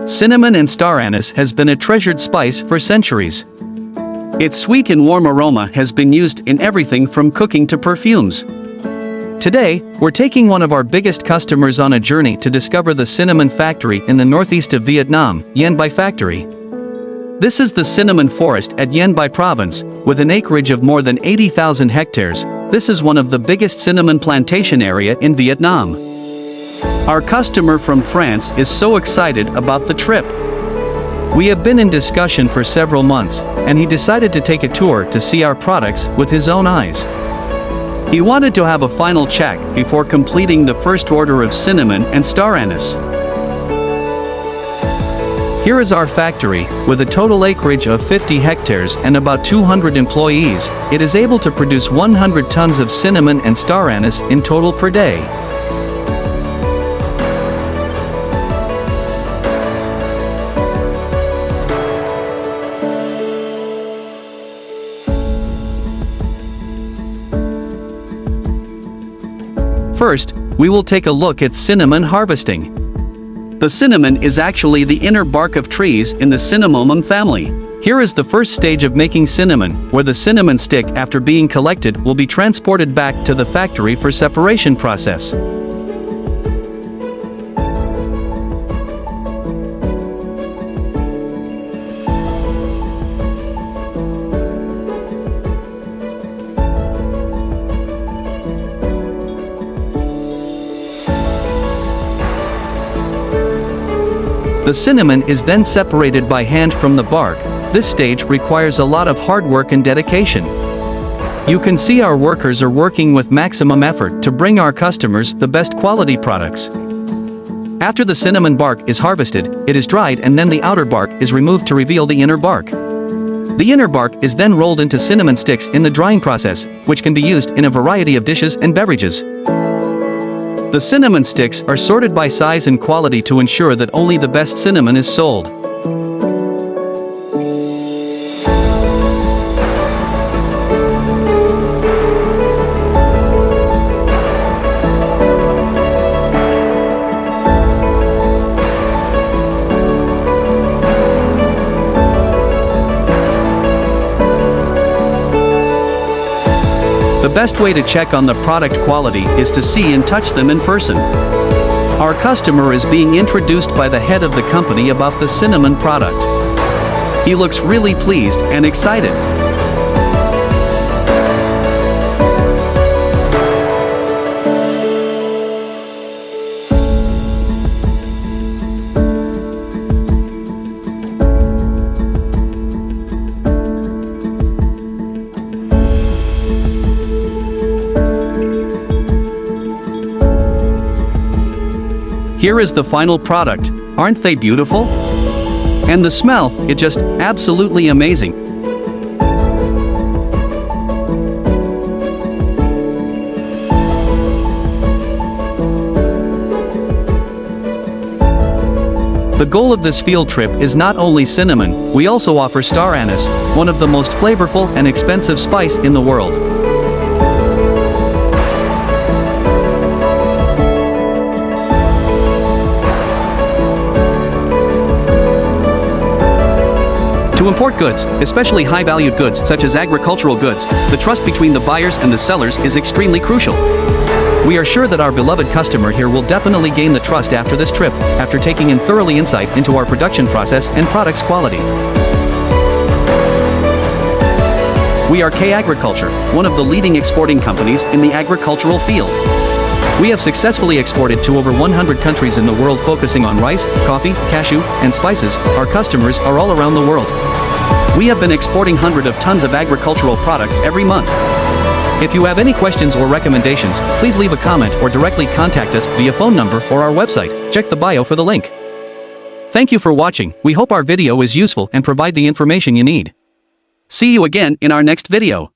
Cinnamon and star anise has been a treasured spice for centuries. Its sweet and warm aroma has been used in everything from cooking to perfumes. Today, we're taking one of our biggest customers on a journey to discover the cinnamon factory in the northeast of Vietnam, Yen Bai Factory. This is the cinnamon forest at Yen Bai province, with an acreage of more than 80,000 hectares. This is one of the biggest cinnamon plantation area in Vietnam. Our customer from France is so excited about the trip. We have been in discussion for several months, and he decided to take a tour to see our products with his own eyes. He wanted to have a final check before completing the first order of cinnamon and star anise. Here is our factory, with a total acreage of 50 hectares and about 200 employees. It is able to produce 100 tons of cinnamon and star anise in total per day. First, we will take a look at cinnamon harvesting. The cinnamon is actually the inner bark of trees in the cinnamomum family. Here is the first stage of making cinnamon, where the cinnamon stick after being collected will be transported back to the factory for separation process. The cinnamon is then separated by hand from the bark. This stage requires a lot of hard work and dedication. You can see our workers are working with maximum effort to bring our customers the best quality products. After the cinnamon bark is harvested, it is dried and then the outer bark is removed to reveal the inner bark. The inner bark is then rolled into cinnamon sticks in the drying process, which can be used in a variety of dishes and beverages. The cinnamon sticks are sorted by size and quality to ensure that only the best cinnamon is sold. The best way to check on the product quality is to see and touch them in person. Our customer is being introduced by the head of the company about the cinnamon product. He looks really pleased and excited. Here is the final product. Aren't they beautiful? And the smell, it's just absolutely amazing. The goal of this field trip is not only cinnamon, we also offer star anise, one of the most flavorful and expensive spice in the world. To import goods, especially high-valued goods such as agricultural goods, the trust between the buyers and the sellers is extremely crucial. We are sure that our beloved customer here will definitely gain the trust after this trip, after taking in thoroughly insight into our production process and products quality. We are K Agriculture, one of the leading exporting companies in the agricultural field. We have successfully exported to over 100 countries in the world, focusing on rice, coffee, cashew, and spices. Our customers are all around the world. We have been exporting hundreds of tons of agricultural products every month. If you have any questions or recommendations, please leave a comment or directly contact us via phone number or our website. Check the bio for the link. Thank you for watching. We hope our video is useful and provide the information you need. See you again in our next video.